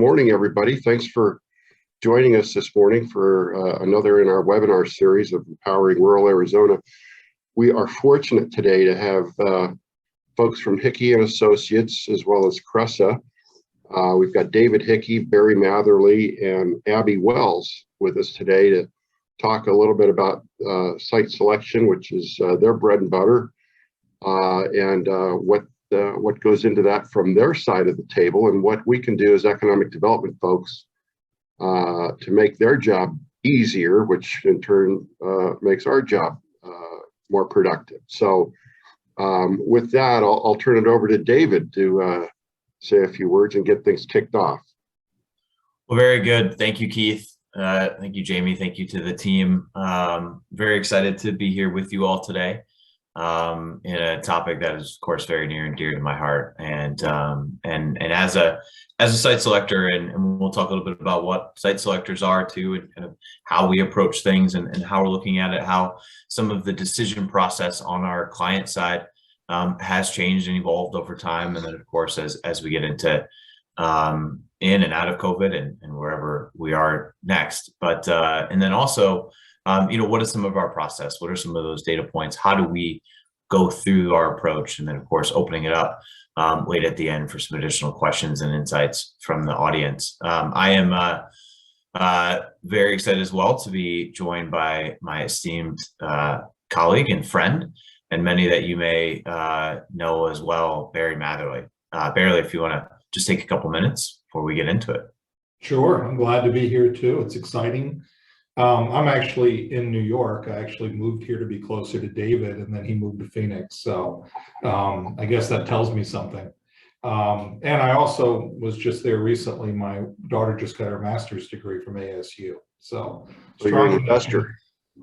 morning, everybody. Thanks for joining us this morning for another in our webinar series of Empowering Rural Arizona. We are fortunate today to have folks from Hickey and Associates, as well as Cresa. We've got David Hickey, Barry Matherly, and Abby Wells with us today to talk a little bit about site selection, which is their bread and butter, and what goes into that from their side of the table, and what we can do as economic development folks to make their job easier, which in turn makes our job more productive. So with that, I'll turn it over to David to say a few words and get things kicked off. Well, very good. Thank you, Keith. Thank you, Jamie. Thank you to the team. Very excited to be here with you all today in a topic that is, of course, very near and dear to my heart. And as a site selector, and we'll talk a little bit about what site selectors are too, and kind of how we approach things and how we're looking at it, how some of the decision process on our client side has changed and evolved over time. And then, of course, as we get into in and out of COVID and wherever we are next. But and then also, what is some of our process? What are some of those data points? How do we go through our approach? And then, of course, opening it up late at the end for some additional questions and insights from the audience. I am very excited as well to be joined by my esteemed colleague and friend, and many that you may know as well, Barry Matherly. Barry, if you want to just take a couple minutes before we get into it. Sure, I'm glad to be here too. It's exciting. I'm actually in New York. I actually moved here to be closer to David, and then he moved to Phoenix. So I guess that tells me something. And I also was just there recently. My daughter just got her master's degree from ASU. So you're an investor.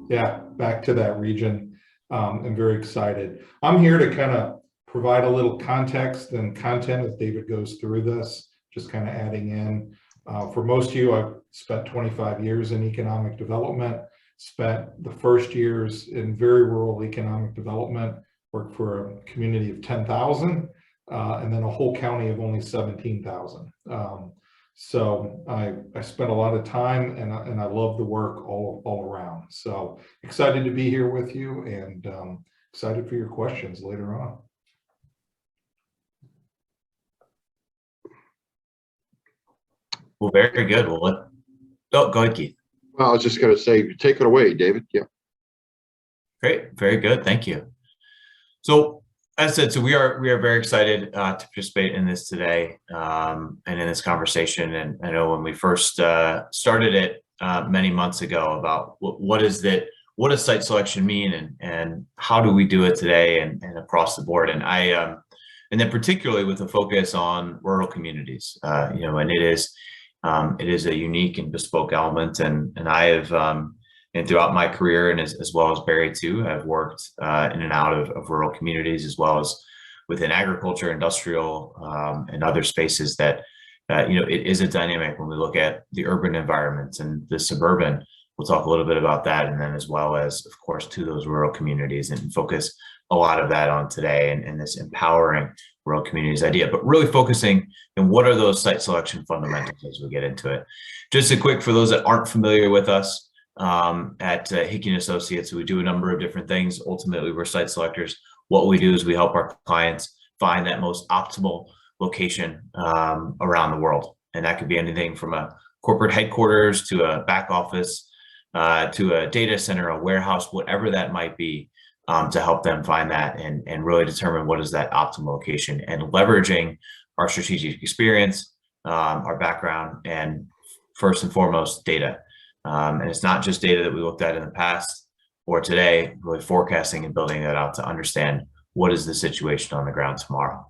Yeah, back to that region. I'm very excited. I'm here to kind of provide a little context and content as David goes through this, just kind of adding in. For most of you, I've spent 25 years in economic development, spent the first years in very rural economic development, worked for a community of 10,000, and then a whole county of only 17,000. So I spent a lot of time, and I love the work all around. So excited to be here with you, and excited for your questions later on. Well, very good. Well, go ahead, Keith. Well, I was just going to say, take it away, David. Yeah. Great. Very good. Thank you. So, as I said, we are very excited to participate in this today and in this conversation. And I know when we first started it many months ago about what does site selection mean, and how do we do it today and across the board. And and then particularly with a focus on rural communities, and it is a unique and bespoke element. And I have, and throughout my career, and as well as Barry too, I've worked in and out of rural communities, as well as within agriculture, industrial, and other spaces that, it is a dynamic when we look at the urban environments and the suburban. We'll talk a little bit about that, and then as well as, of course, to those rural communities, and focus a lot of that on today and this empowering rural communities idea, but really focusing on what are those site selection fundamentals as we get into it. Just a quick, for those that aren't familiar with us, at Hickey and Associates, we do a number of different things. Ultimately, we're site selectors. What we do is we help our clients find that most optimal location around the world. And that could be anything from a corporate headquarters to a back office, to a data center, a warehouse, whatever that might be, to help them find that and really determine what is that optimal location, and leveraging our strategic experience, our background, and first and foremost, data. And it's not just data that we looked at in the past or today, really forecasting and building that out to understand what is the situation on the ground tomorrow.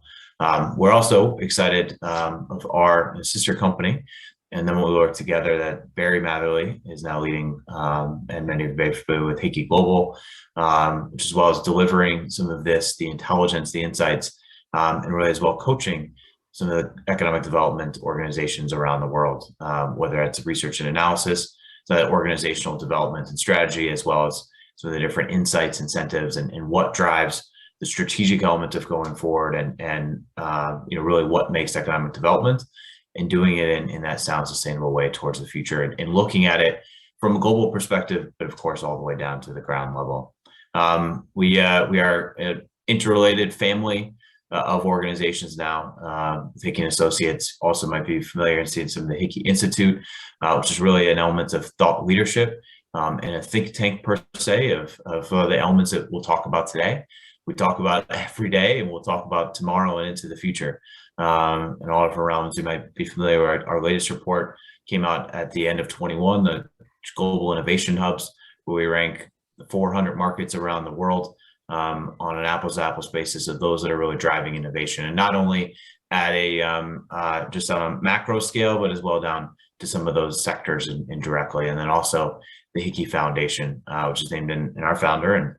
We're also excited of our sister company, and then we'll work together, that Barry Matherly is now leading, and many of you are familiar with Hickey Global, which, as well as delivering some of this, the intelligence, the insights, and really as well coaching some of the economic development organizations around the world, whether it's research and analysis, so that organizational development and strategy, as well as some of the different insights, incentives, and what drives the strategic element of going forward, and really what makes economic development and doing it in that sound, sustainable way towards the future, and looking at it from a global perspective, but of course, all the way down to the ground level. We are an interrelated family of organizations now. Hickey and Associates also might be familiar and seeing some of the Hickey Institute, which is really an element of thought leadership and a think tank per se of the elements that we'll talk about today. We talk about every day, and we'll talk about tomorrow and into the future. And all of our realms, you might be familiar with our latest report came out at the end of 21, the Global Innovation Hubs, where we rank the 400 markets around the world on an apples-to-apples basis of those that are really driving innovation, and not only at a just on a macro scale, but as well down to some of those sectors and directly. And then also the Hickey Foundation, which is named in our founder and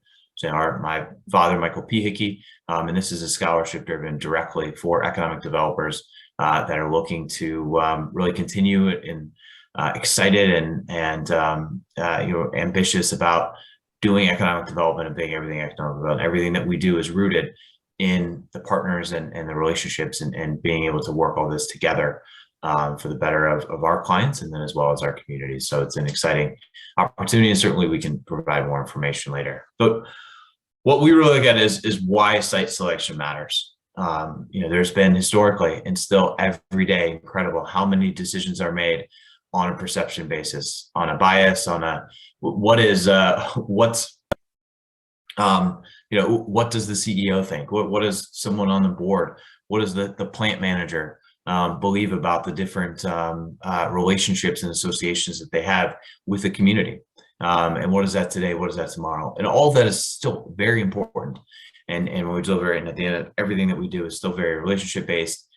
my father, Michael P. Hickey, and this is a scholarship driven directly for economic developers that are looking to really continue and excited and ambitious about doing economic development and being everything economic development. Everything that we do is rooted in the partners and the relationships and being able to work all this together for the better of our clients and then as well as our communities. So it's an exciting opportunity, and certainly we can provide more information later. But what we really look at is why site selection matters. There's been historically and still every day incredible how many decisions are made on a perception basis, on a bias, on a what does the CEO think? What does someone on the board? What does the plant manager believe about the different relationships and associations that they have with the community? And what is that today? What is that tomorrow? And all of that is still very important. And when we deliver it, and at the end of everything that we do is still very relationship based.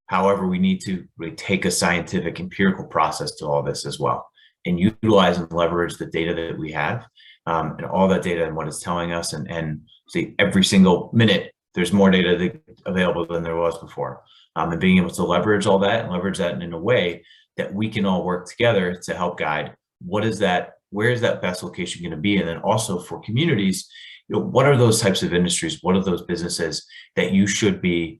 However, we need to really take a scientific empirical process to all this as well, and utilize and leverage the data that we have and all that data and what it's telling us. And see, every single minute, there's more data available than there was before. And being able to leverage all that and leverage that in a way that we can all work together to help guide where is that best location going to be? And then also for communities, what are those types of industries? What are those businesses that you should be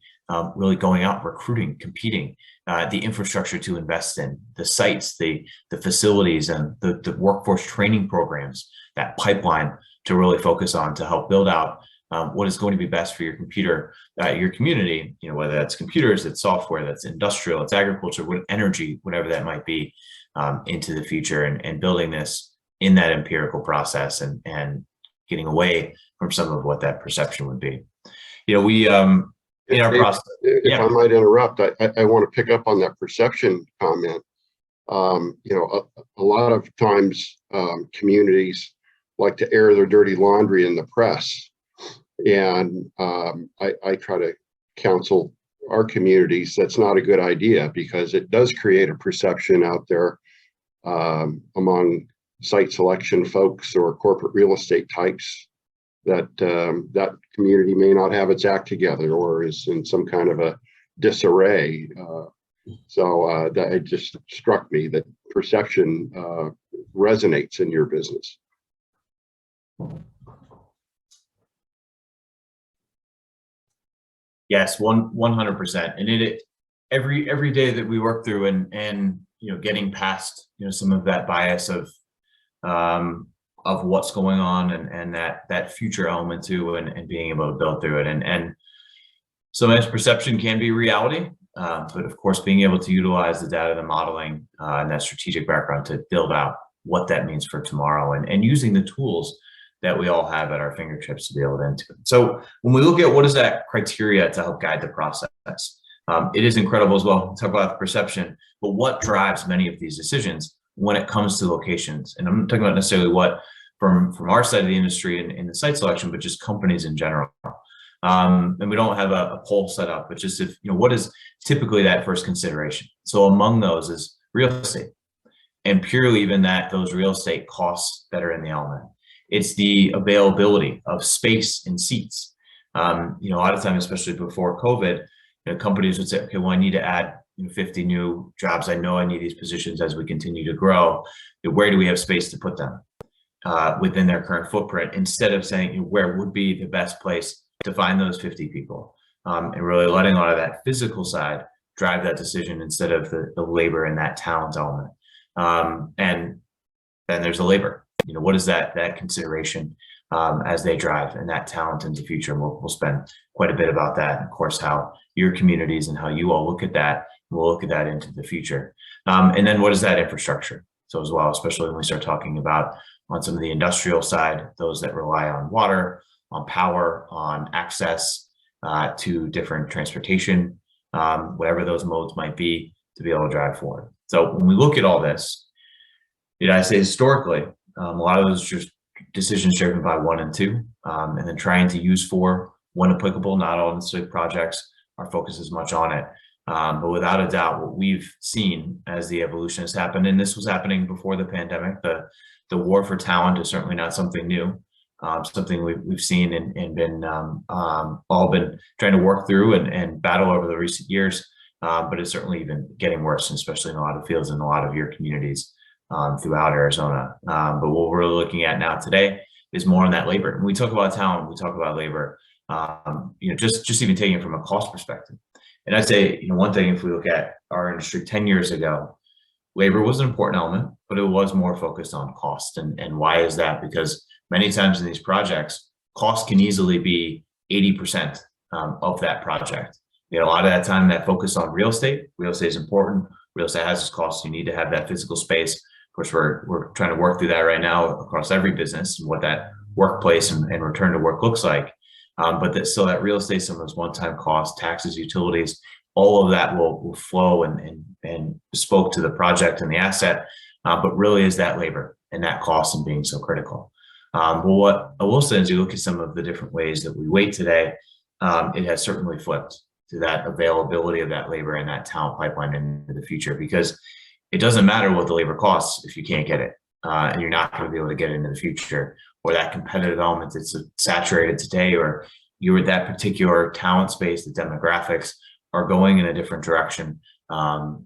really going out, recruiting, competing, the infrastructure to invest in, the sites, the facilities, and the workforce training programs, that pipeline to really focus on to help build out what is going to be best for your community, whether that's computers, it's software, that's industrial, it's agriculture, energy, whatever that might be, into the future, and building this in that empirical process and getting away from some of what that perception would be. We in our process. If I might interrupt, I want to pick up on that perception comment. A lot of times communities like to air their dirty laundry in the press. And I try to counsel our communities that's not a good idea, because it does create a perception out there among site selection folks or corporate real estate types that that community may not have its act together or is in some kind of a disarray. So that it just struck me that perception resonates in your business. Yes, 100%. And every day that we work through and getting past some of that bias of what's going on and that future element too, and being able to build through it. And sometimes perception can be reality, but of course being able to utilize the data, the modeling, and that strategic background to build out what that means for tomorrow, and using the tools that we all have at our fingertips to be able to enter. So when we look at what is that criteria to help guide the process, it is incredible as well. We'll talk about the perception, but what drives many of these decisions when it comes to locations? And I'm not talking about necessarily what from our side of the industry in the site selection, but just companies in general. And we don't have a poll set up, but just what is typically that first consideration? So among those is real estate, and purely even those real estate costs that are in the element. It's the availability of space and seats. A lot of times, especially before COVID, companies would say, okay, well, I need to add 50 new jobs. I know I need these positions as we continue to grow. Where do we have space to put them within their current footprint? Instead of saying where would be the best place to find those 50 people, and really letting a lot of that physical side drive that decision instead of the labor and that talent element. And then there's the labor. What is that consideration as they drive and that talent into the future? And we'll spend quite a bit about that. And of course, how your communities and how you all look at that, we'll look at that into the future. And then what is that infrastructure? So as well, especially when we start talking about on some of the industrial side, those that rely on water, on power, on access to different transportation, whatever those modes might be, to be able to drive forward. So when we look at all this, I say historically, a lot of those just decisions driven by 1 and 2, and then trying to use 4 when applicable, not all necessarily projects. Our focus is much on it. But without a doubt, what we've seen as the evolution has happened, and this was happening before the pandemic, the war for talent is certainly not something new, something we've seen and been all been trying to work through and battle over the recent years. But it's certainly even getting worse, and especially in a lot of fields and a lot of your communities throughout Arizona. But what we're looking at now today is more on that labor. When we talk about talent, we talk about labor, just even taking it from a cost perspective. And I'd say, one thing, if we look at our industry 10 years ago, labor was an important element, but it was more focused on cost. And why is that? Because many times in these projects, cost can easily be 80% of that project. A lot of that time that focus on real estate. Real estate is important. Real estate has its costs. You need to have that physical space. Of course, we're trying to work through that right now across every business and what that workplace and return to work looks like. But that real estate, some of those one-time costs, taxes, utilities, all of that will flow and bespoke to the project and the asset. But really is that labor and that cost and being so critical. Well, what I will say is you look at some of the different ways that we wait today, it has certainly flipped to that availability of that labor and that talent pipeline into the future, because it doesn't matter what the labor costs if you can't get it, and you're not going to be able to get it into the future, or that competitive element that's saturated today, or you're at that particular talent space, the demographics are going in a different direction,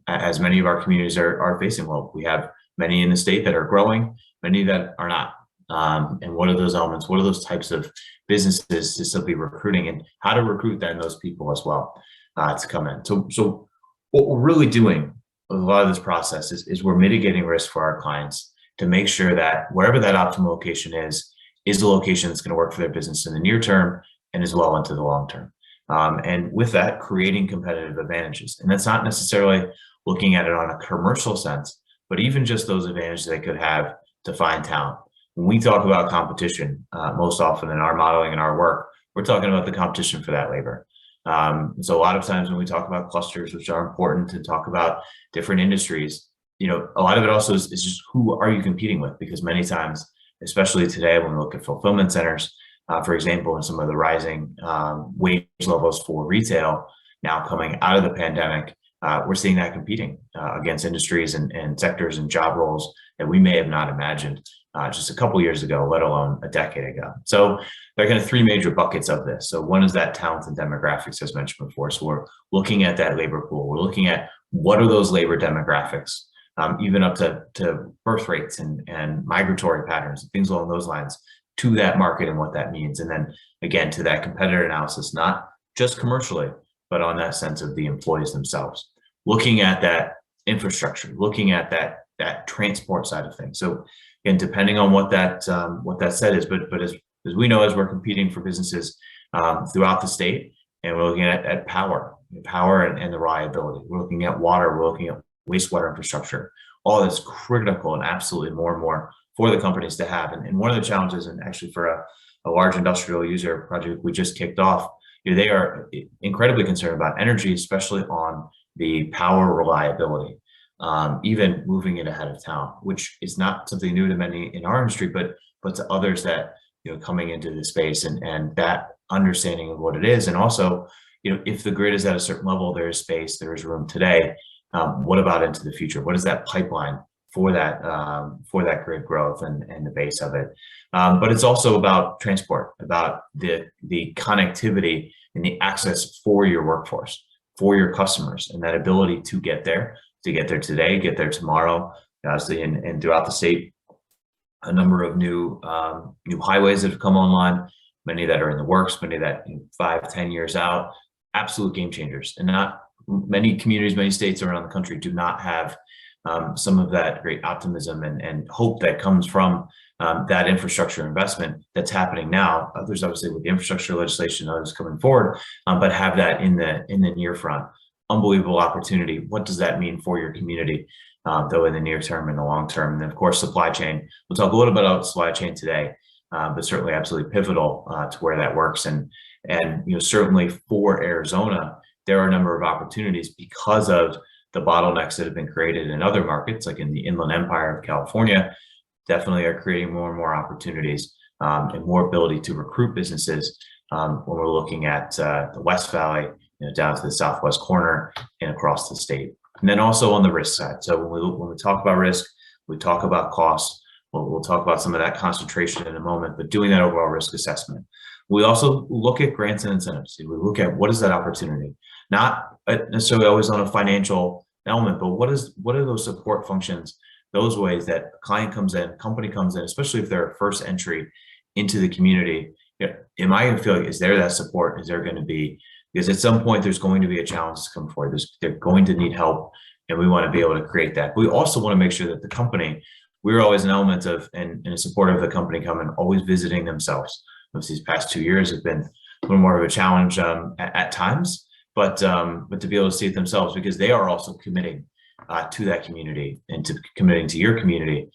as many of our communities are facing. Well, we have many in the state that are growing, many that are not. And what are those elements? What are those types of businesses to still be recruiting, and how to recruit then those people as well to come in? So what we're really doing with a lot of this process is we're mitigating risk for our clients to make sure that wherever that optimal location is the location that's going to work for their business in the near term and as well into the long term. And with that, creating competitive advantages. And that's not necessarily looking at it on a commercial sense, but even just those advantages they could have to find talent. When we talk about competition, most often in our modeling and our work, we're talking about the competition for that labor. So a lot of times when we talk about clusters, which are important to talk about different industries, a lot of it also is just who are you competing with? Because many times, especially today, when we look at fulfillment centers, for example, and some of the rising wage levels for retail now coming out of the pandemic, we're seeing that competing against industries and sectors and job roles that we may have not imagined just a couple years ago, let alone a decade ago. So there are kind of 3 major buckets of this. So one is that talent and demographics, as mentioned before. So we're looking at that labor pool. We're looking at what are those labor demographics, even up to birth rates and migratory patterns, things along those lines, to that market and what that means. And then again, to that competitor analysis, not just commercially, but on that sense of the employees themselves. Looking at that infrastructure, looking at that transport side of things. So again, depending on what that set is, but as we know, as we're competing for businesses throughout the state, and we're looking at power and the reliability. We're looking at water, we're looking at wastewater infrastructure. All that's critical and absolutely more and more for the companies to have. And one of the challenges, and actually for a large industrial user project we just kicked off, they are incredibly concerned about energy, especially on the power reliability, even moving it ahead of town, which is not something new to many in our industry, but to others that coming into the space and that understanding of what it is. And also, if the grid is at a certain level, there is space, there is room today. What about into the future? What is that pipeline for that grid growth and the base of it? But it's also about transport, about the connectivity and the access for your workforce, for your customers, and that ability to get there today, get there tomorrow. Obviously, and throughout the state, a number of new highways that have come online, many that are in the works, many that 5-10 years out, absolute game changers, and not many communities, many states around the country do not have some of that great optimism and hope that comes from that infrastructure investment that's happening now. Others, obviously, with the infrastructure legislation, others coming forward, but have that in the near front. Unbelievable opportunity. What does that mean for your community, though, in the near term and the long term? And then, of course, supply chain. We'll talk a little bit about supply chain today, but certainly absolutely pivotal to where that works. And certainly for Arizona, there are a number of opportunities because of the bottlenecks that have been created in other markets, like in the Inland Empire of California, definitely are creating more and more opportunities and more ability to recruit businesses when we're looking at the West Valley, down to the southwest corner and across the state. And then also on the risk side. So when we talk about risk, we talk about costs. We'll talk about some of that concentration in a moment, but doing that overall risk assessment. We also look at grants and incentives. We look at what is that opportunity, not necessarily always on a financial element, but what are those support functions, those ways that a client comes in, company comes in, especially if they're a first entry into the community. Am I going to feel like, is there that support? Is there going to be, because at some point there's going to be a challenge to come forward. They're going to need help, and we want to be able to create that. We also want to make sure that the company, we're always an element of and a support of the company coming, always visiting themselves. These past 2 years have been a little more of a challenge at times, but to be able to see it themselves, because they are also committing to that community and to committing to your community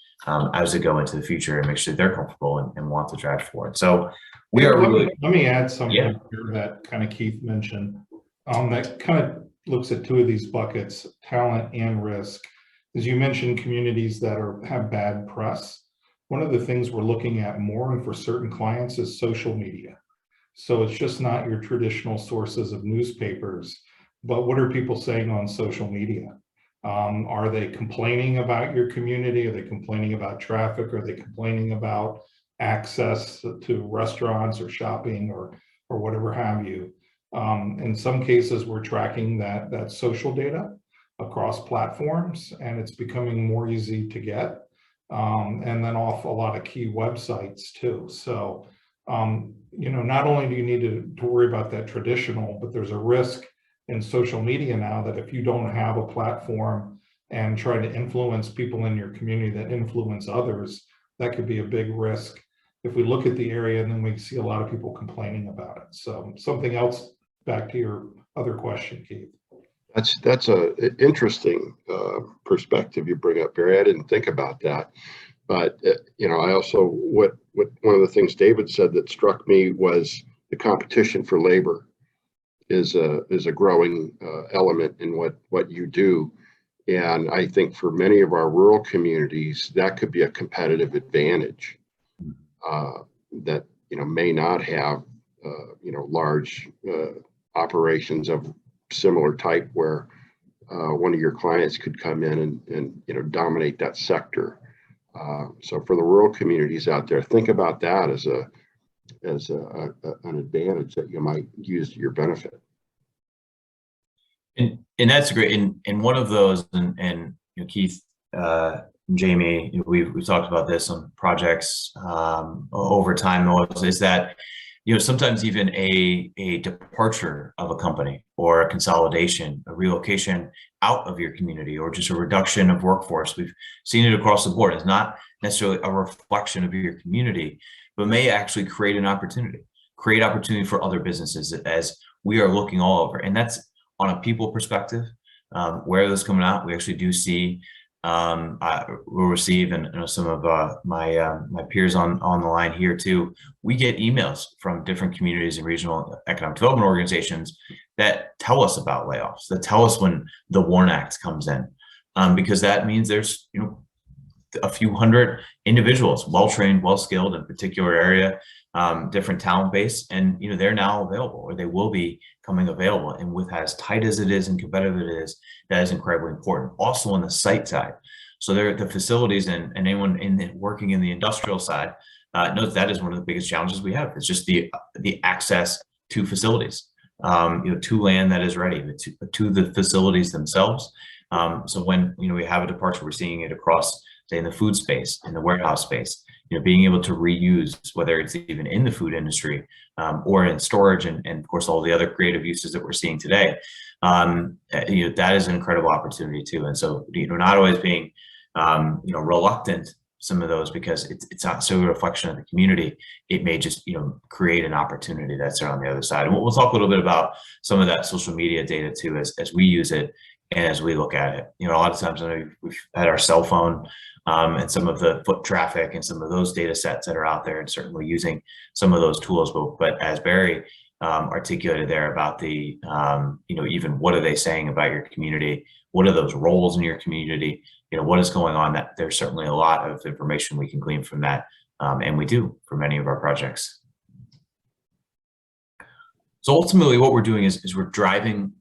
as they go into the future, and make sure they're comfortable and want to drive forward. So we are really. Let me add something here that kind of Keith mentioned that kind of looks at two of these buckets, talent and risk. As you mentioned, communities that have bad press. One of the things we're looking at more, and for certain clients, is social media. So it's just not your traditional sources of newspapers, but what are people saying on social media? Are they complaining about your community? Are they complaining about traffic? Are they complaining about access to restaurants or shopping or whatever have you? In some cases, we're tracking that social data across platforms, and it's becoming more easy to get. And then off a lot of key websites too. So, not only do you need to worry about that traditional, but there's a risk in social media now that if you don't have a platform and try to influence people in your community that influence others, that could be a big risk. If we look at the area, and then we see a lot of people complaining about it. So something else, back to your other question, Keith. That's a interesting perspective you bring up, Barry. I didn't think about that, but I also what one of the things David said that struck me was the competition for labor is a growing element in what you do, and I think for many of our rural communities that could be a competitive advantage that may not have large operations of similar type where one of your clients could come in and dominate that sector. So for the rural communities out there, think about that as an advantage that you might use to your benefit. And that's great. And one of those, and Keith, Jamie, we've talked about this on projects over time, is that sometimes even a departure of a company or a consolidation, a relocation out of your community, or just a reduction of workforce. We've seen it across the board. It's not necessarily a reflection of your community, but may actually create opportunity for other businesses as we are looking all over. And that's on a people perspective. Where this coming out, we actually do see we'll receive, and some of my peers on the line here too, we get emails from different communities and regional economic development organizations that tell us about layoffs, that tell us when the WARN Act comes in, because that means there's a few hundred individuals, well-trained, well-skilled in a particular area, different talent base, and they're now available, or they will be coming available. And with as tight as it is and competitive it is, that is incredibly important. Also on the site side, so the facilities and anyone working in the industrial side knows that is one of the biggest challenges we have. It's just the access to facilities, to land that is ready, to the facilities themselves. So when we have a departure, we're seeing it across, say, in the food space, in the warehouse space. being able to reuse, whether it's even in the food industry or in storage, and of course all the other creative uses that we're seeing today. That is an incredible opportunity too. And so, not always being reluctant some of those, because it's not so a reflection of the community. It may just create an opportunity that's there on the other side. And we'll talk a little bit about some of that social media data too, as we use it and as we look at it. A lot of times I know we've had our cell phone and some of the foot traffic and some of those data sets that are out there, and certainly using some of those tools. But as Barry articulated there about the even what are they saying about your community, what are those roles in your community, what is going on, that there's certainly a lot of information we can glean from that, and we do for many of our projects. So ultimately what we're doing is we're driving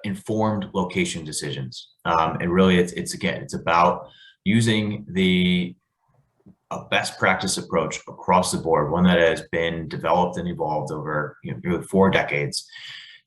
informed location decisions, and really it's about using a best practice approach across the board, one that has been developed and evolved over really 4 decades,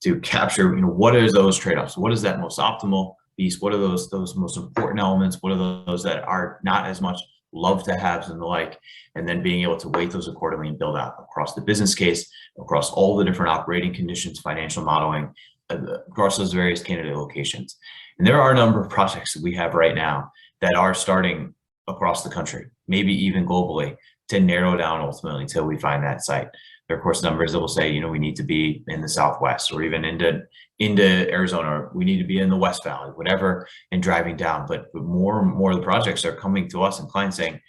to capture what are those trade-offs, what is that most optimal piece, what are those most important elements, what are those that are not as much love to haves and the like, and then being able to weight those accordingly and build out across the business case, across all the different operating conditions, financial modeling, across those various candidate locations. And there are a number of projects that we have right now that are starting across the country, maybe even globally, to narrow down ultimately until we find that site. There are, of course, numbers that will say, we need to be in the Southwest, or even into Arizona, or we need to be in the West Valley, whatever, and driving down. But more and more of the projects are coming to us and clients saying,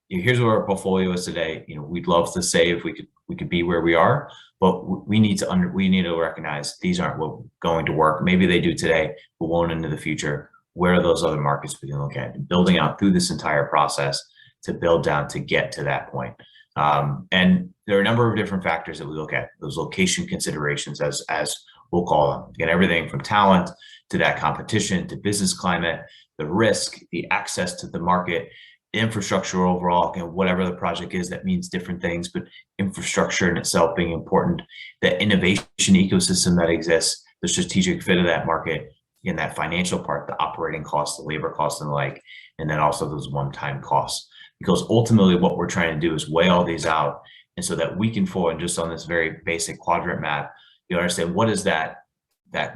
here's where our portfolio is today. We'd love to say if we could be where we are, but we need to recognize these aren't going to work. Maybe they do today, but won't into the future. Where are those other markets we can look at, and building out through this entire process to build down to get to that point. And there are a number of different factors that we look at, those location considerations, as we'll call them. Again, everything from talent to that competition to business climate, the risk, the access to the market, infrastructure overall, and whatever the project is, that means different things, but infrastructure in itself being important, the innovation ecosystem that exists, the strategic fit of that market, in that financial part, the operating costs, the labor costs and the like, and then also those one-time costs. Because ultimately what we're trying to do is weigh all these out, and so that we can forward just on this very basic quadrant map, you understand what is that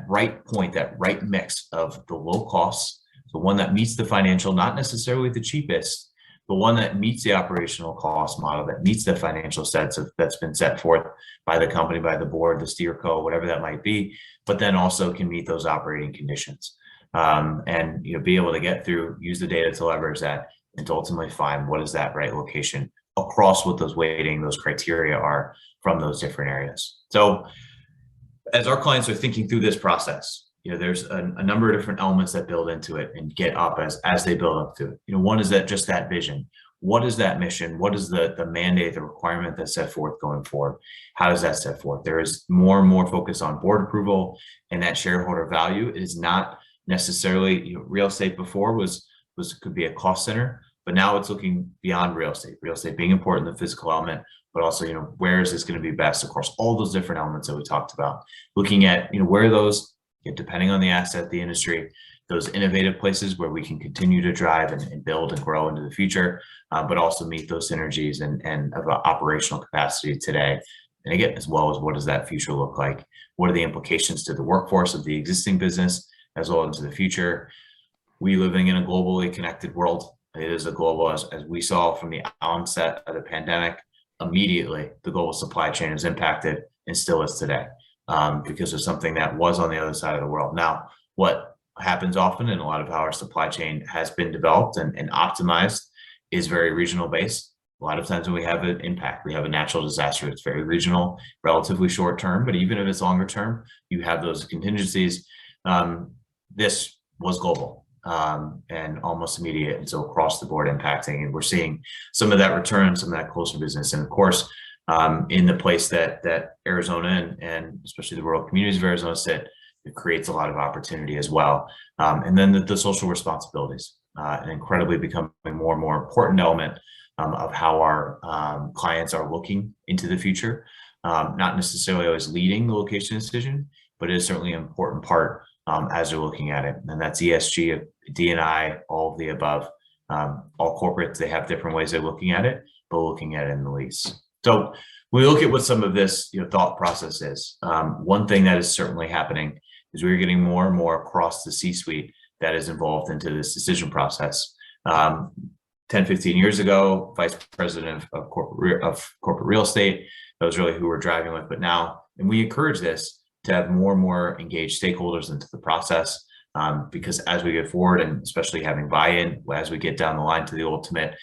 right point, that right mix of the low costs, the one that meets the financial, not necessarily the cheapest, but one that meets the operational cost model, that meets the financial sets that's been set forth by the company, by the board, the steer co, whatever that might be, but then also can meet those operating conditions, and be able to get through, use the data to leverage that, and to ultimately find what is that right location across what those weighting, those criteria are from those different areas. So as our clients are thinking through this process, there's a number of different elements that build into it and get up as they build up to it. One is that just that vision. What is that mission? What is the mandate, the requirement that's set forth going forward? How does that set forth? There is more and more focus on board approval and that shareholder value. It is not necessarily, real estate before could be a cost center, but now it's looking beyond real estate being important, the physical element, but also, where is this going to be best across all those different elements that we talked about, looking at, where those, depending on the asset, the industry, those innovative places where we can continue to drive and build and grow into the future, but also meet those synergies and of operational capacity today. And again, as well as what does that future look like? What are the implications to the workforce of the existing business as well as into the future? We living in a globally connected world. It is a global, as we saw from the onset of the pandemic, immediately the global supply chain is impacted and still is today. Because of something that was on the other side of the world. Now, what happens often in a lot of how our supply chain has been developed and optimized is very regional based. A lot of times when we have an impact, we have a natural disaster, it's very regional, relatively short term, but even if it's longer term, you have those contingencies. This was global and almost immediate, and so across the board impacting, and we're seeing some of that return, some of that closer business, and of course, in the place that Arizona and especially the rural communities of Arizona sit, it creates a lot of opportunity as well. And then the social responsibilities, and incredibly becoming more and more important element of how our clients are looking into the future. Not necessarily always leading the location decision, but it is certainly an important part as they're looking at it. And that's ESG, D&I, all of the above, All corporates, they have different ways of looking at it, but looking at it in the lease. So when we look at what some of this thought process is, one thing that is certainly happening is we're getting more and more across the C-suite that is involved into this decision process. 10, 15 years ago, vice president of corporate real estate, that was really who we're driving with. But now, and we encourage this to have more and more engaged stakeholders into the process, because as we get forward, and especially having buy-in as we get down the line to the ultimate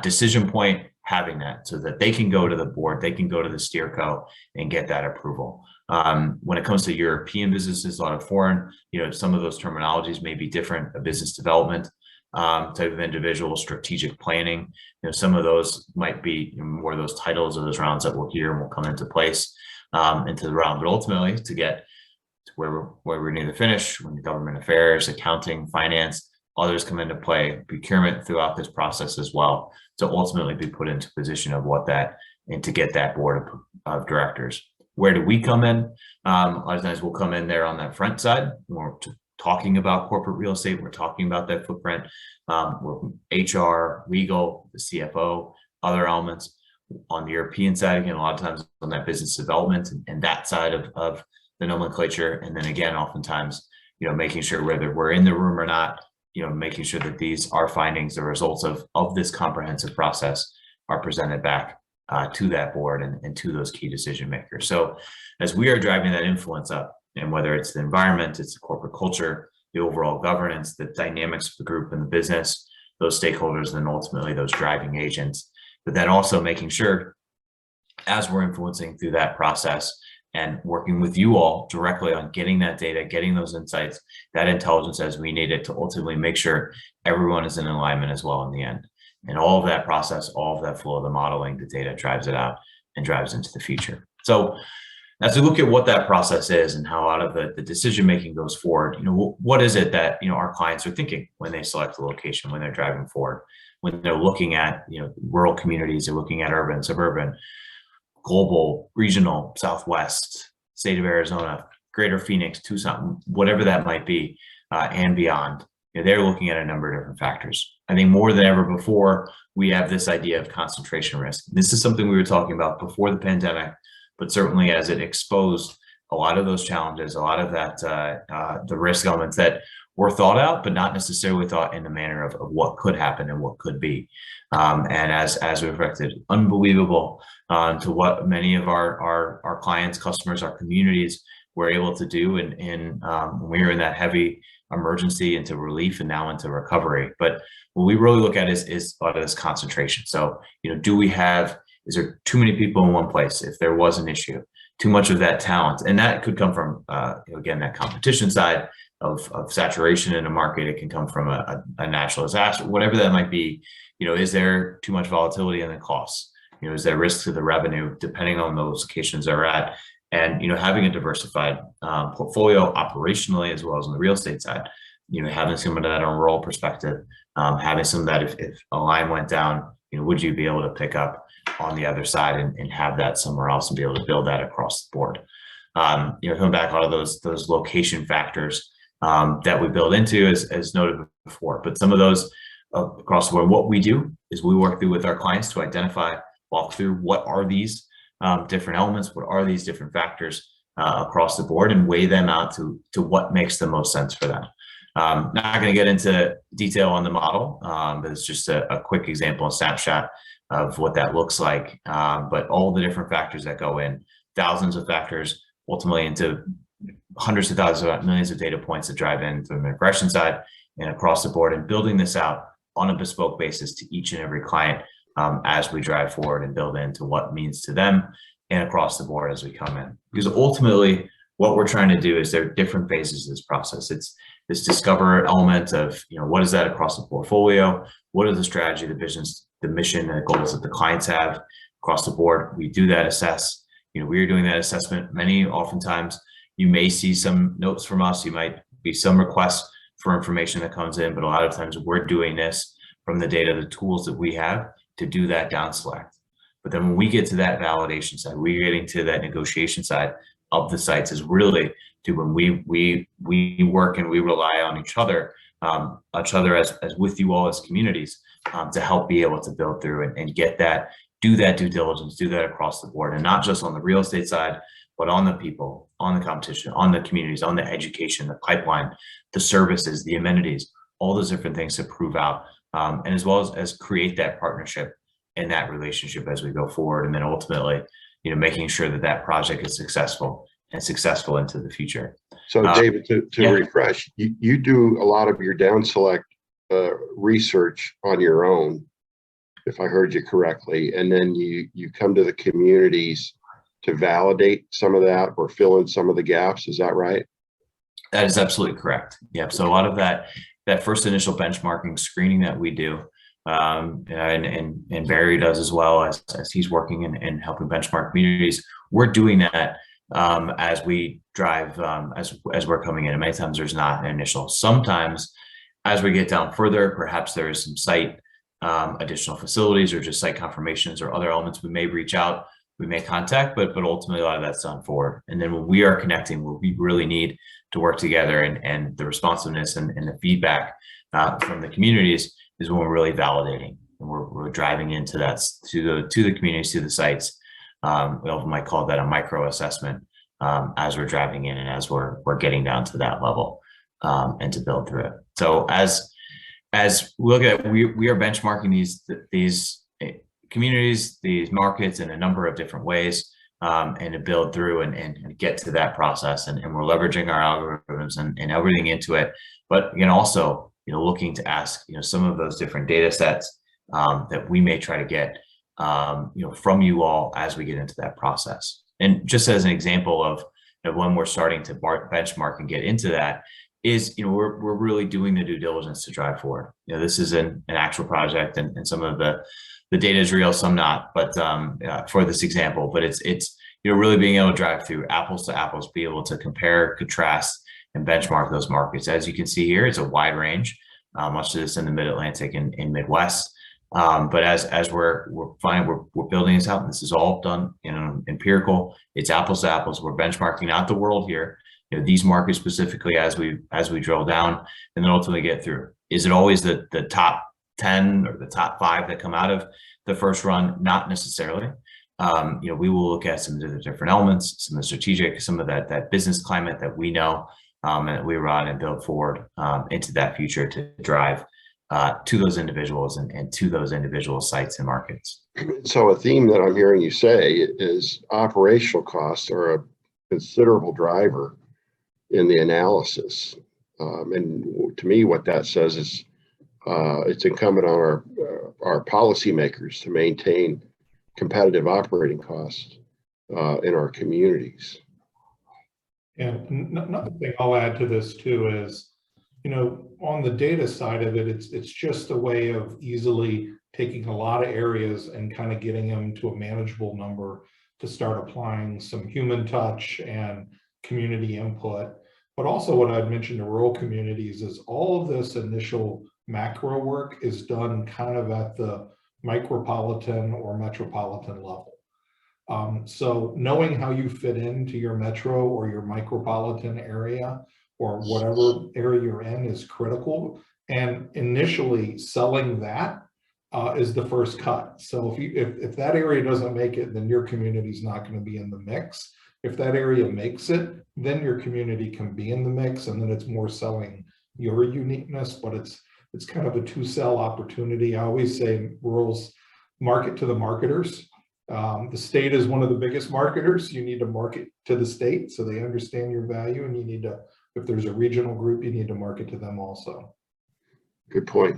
decision point, having that so that they can go to the board, they can go to the steerco and get that approval. When it comes to European businesses, a lot of foreign, some of those terminologies may be different. A business development type of individual, strategic planning, some of those might be more of those titles or those rounds that we'll hear and will come into place into the round. But ultimately, to get to where we need to finish, when government affairs, accounting, finance, others come into play, procurement throughout this process as well, to ultimately be put into position of what that, and to get that board of directors. Where do we come in? A lot of times we'll come in there on that front side. We're talking about corporate real estate. We're talking about that footprint. We're HR, legal, the CFO, other elements. On the European side, again, a lot of times on that business development and that side of the nomenclature. And then again, oftentimes, making sure whether we're in the room or not, making sure that these are findings, the results of this comprehensive process are presented back to that board and to those key decision makers. So as we are driving that influence up, and whether it's the environment, it's the corporate culture, the overall governance, the dynamics of the group and the business, those stakeholders, and then ultimately those driving agents, but then also making sure as we're influencing through that process and working with you all directly on getting that data, getting those insights, that intelligence as we need it to ultimately make sure everyone is in alignment as well in the end. And all of that process, all of that flow of the modeling, the data drives it out and drives into the future. So as we look at what that process is and how out of the decision-making goes forward, what is it that, our clients are thinking when they select a location, when they're driving forward, when they're looking at, rural communities, they're looking at urban, suburban, global, regional, Southwest, state of Arizona, greater Phoenix, Tucson, whatever that might be, and beyond. They're looking at a number of different factors. I think more than ever before, we have this idea of concentration risk. This is something we were talking about before the pandemic, but certainly as it exposed a lot of those challenges, a lot of that, the risk elements that were thought out, but not necessarily thought in the manner of what could happen and what could be. And as we reflected, unbelievable to what many of our clients, customers, our communities were able to do when we were in that heavy emergency into relief and now into recovery. But what we really look at is a lot of this concentration. So, is there too many people in one place? If there was an issue, too much of that talent, and that could come from, again, that competition side of saturation in a market. It can come from a natural disaster, whatever that might be. Is there too much volatility in the costs? Is there risk to the revenue depending on those locations they're at? And, having a diversified portfolio operationally, as well as on the real estate side, having some of that on a rural perspective, having some of that if a line went down, would you be able to pick up on the other side and have that somewhere else and be able to build that across the board? Coming back, a lot of those location factors that we build into as noted before, but some of those across the board, what we do is we work through with our clients to identify, walk through what are these different elements, what are these different factors across the board, and weigh them out to what makes the most sense for them. Not going to get into detail on the model, but it's just a quick example, a snapshot of what that looks like. But all the different factors that go in, thousands of factors, ultimately into hundreds of thousands, millions of data points that drive in from the regression side and across the board, and building this out on a bespoke basis to each and every client as we drive forward and build into what it means to them and across the board as we come in. Because ultimately, what we're trying to do is there are different phases of this process. It's this discover element of, what is that across the portfolio? What are the strategy, the business, the mission, and the goals that the clients have across the board? We do that assess. We are doing that assessment. Oftentimes, you may see some notes from us. You might be some requests for information that comes in, but a lot of times we're doing this from the data, the tools that we have to do that down select. But then when we get to that validation side, we're getting to that negotiation side of the sites is really to when we work and we rely on each other each other as with you all as communities to help be able to build through and get that, do that due diligence, do that across the board, and not just on the real estate side, but on the people, on the competition, on the communities, on the education, the pipeline, the services, the amenities, all those different things to prove out, and as well as create that partnership and that relationship as we go forward, and then ultimately, making sure that that project is successful into the future. So David, to refresh, you do a lot of your down select research on your own, if I heard you correctly, and then you come to the communities to validate some of that or fill in some of the gaps. Is that right? That is absolutely correct. Yep. So a lot of that first initial benchmarking screening that we do, and Barry does as well as he's working and helping benchmark communities. We're doing that as we drive, as we're coming in. And many times there's not an initial. Sometimes as we get down further, perhaps there is some site additional facilities or just site confirmations or other elements we may reach out, we may contact, but ultimately a lot of that's done forward. And then when we are connecting, where we really need to work together and the responsiveness and the feedback from the communities is when we're really validating and we're driving into that to the communities, to the sites. We often might call that a micro assessment as we're driving in and as we're getting down to that level and to build through it. So as we look at, we are benchmarking these communities, these markets in a number of different ways, and to build through and get to that process. And we're leveraging our algorithms and everything into it. But also, looking to ask, some of those different data sets that we may try to get, from you all as we get into that process. And just as an example of when we're starting to benchmark and get into that is, we're really doing the due diligence to drive forward. This is an actual project and some of the data is real, some not, but for this example, but it's really being able to drive through apples to apples, be able to compare, contrast, and benchmark those markets. As you can see here, it's a wide range, much of this in the Mid-Atlantic and Midwest. But as we're building this out, and this is all done empirical. It's apples to apples. We're benchmarking out the world here, these markets specifically as we drill down, and then ultimately get through. Is it always the top 10 or the top 5 that come out of the first run? Not necessarily. We will look at some of the different elements, some of the strategic, some of that business climate that we know and that we run and build forward into that future to drive to those individuals and to those individual sites and markets. So a theme that I'm hearing you say is operational costs are a considerable driver in the analysis. And to me, what that says is it's incumbent on our policymakers to maintain competitive operating costs in our communities. And another thing I'll add to this too is, on the data side of it, it's just a way of easily taking a lot of areas and kind of getting them to a manageable number to start applying some human touch and community input. But also what I'd mentioned to rural communities is all of this initial macro work is done kind of at the micropolitan or metropolitan level. So knowing how you fit into your metro or your micropolitan area or whatever area you're in is critical. And initially selling that is the first cut. So if that area doesn't make it, then your community is not going to be in the mix. If that area makes it, then your community can be in the mix, and then it's more selling your uniqueness, but it's kind of a two-sell opportunity. I always say rural's market to the marketers. The state is one of the biggest marketers. You need to market to the state so they understand your value, and you need to, if there's a regional group, you need to market to them also. Good point.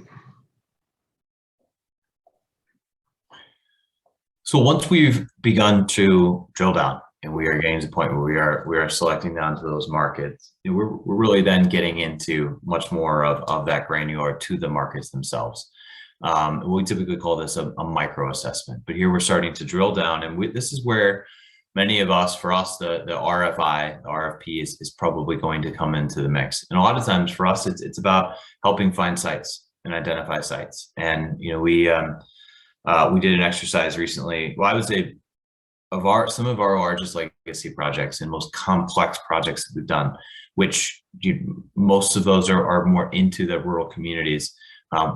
So once we've begun to drill down and we are getting to the point where we are selecting down to those markets, we're really then getting into much more of that granular to the markets themselves. We typically call this a micro assessment, but here we're starting to drill down, and this is where many of us, for us, the RFI, the RFP is probably going to come into the mix. And a lot of times for us, it's about helping find sites and identify sites. And we did an exercise recently. Well, I would say some of our largest legacy projects and most complex projects that we've done which most of those are more into the rural communities,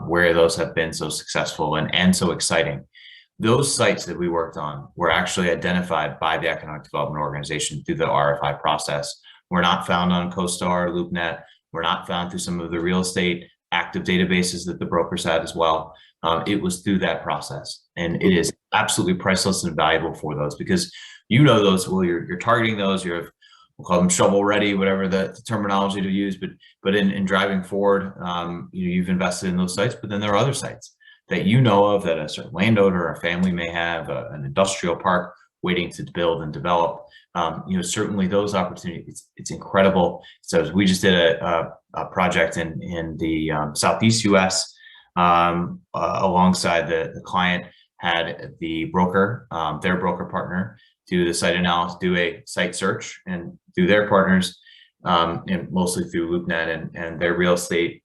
where those have been so successful and so exciting. Those sites that we worked on were actually identified by the Economic Development Organization through the RFI process. We're not found on CoStar, LoopNet. We're not found through some of the real estate active databases that the brokers had as well. It was through that process, and it is absolutely priceless and valuable for those, because those, well, you're targeting those, we'll call them shovel ready, whatever the terminology to use, but in driving forward, you've invested in those sites, but then there are other sites that of that a certain landowner or a family may have, an industrial park waiting to build and develop. Certainly those opportunities, it's incredible. So we just did a project in the Southeast US, alongside the client had the broker, their broker partner, do the site analysis, do a site search, and through their partners, and mostly through LoopNet and their real estate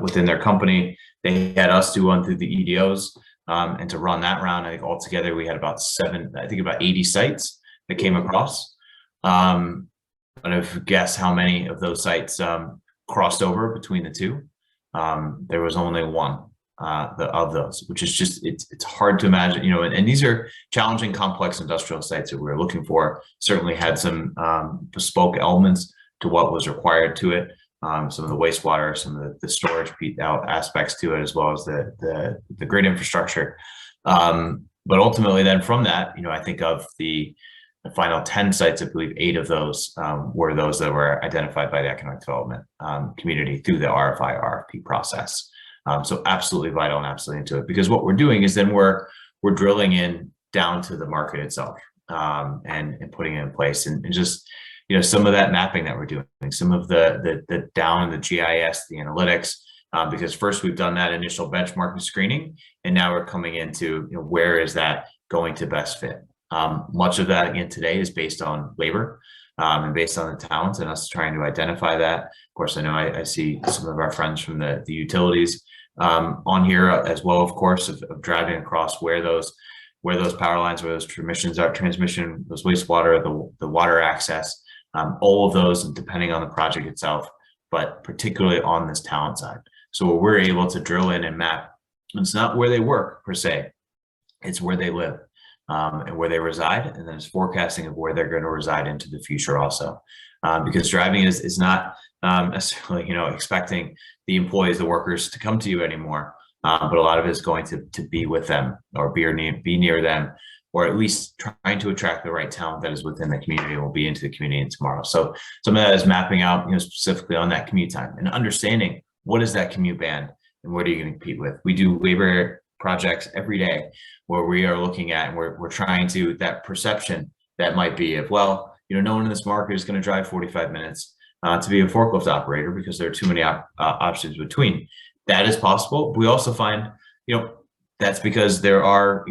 within their company, they had us do one through the EDOs, and to run that round. I think altogether we had about 80 sites that came across. But if guess how many of those sites crossed over between the two, there was only one of those, which is just, it's hard to imagine, and these are challenging, complex industrial sites that we were looking for. Certainly had some bespoke elements to what was required to it. Some of the wastewater, some of the storage aspects to it, as well as the grid infrastructure. But ultimately then from that, I think of the final 10 sites, I believe 8 of those were those that were identified by the economic development community through the RFI, RFP process. So absolutely vital and absolutely into it, because what we're doing is then we're drilling in down to the market itself, and putting it in place, and just, some of that mapping that we're doing, some of the down, the GIS, the analytics, because first we've done that initial benchmarking screening, and now we're coming into, where is that going to best fit? Much of that again today is based on labor, and based on the talents, and us trying to identify that. Of course, I know I see some of our friends from the utilities on here as well, of course, of driving across where those power lines, where those transmission, those wastewater, the water access, all of those, and depending on the project itself, but particularly on this talent side. So we're able to drill in and map. It's not where they work per se, it's where they live, and where they reside, and then it's forecasting of where they're going to reside into the future also. Because driving is not necessarily, expecting the employees, the workers to come to you anymore, but a lot of it is going to be with them, or be near them, or at least trying to attract the right talent that is within the community and will be into the community tomorrow. So some of that is mapping out, specifically on that commute time, and understanding what is that commute band and what are you going to compete with. We do labor projects every day where we are looking at, and we're trying to, that perception that might be of, well, no one in this market is going to drive 45 minutes to be a forklift operator because there are too many options between. That is possible. We also find, that's because there are,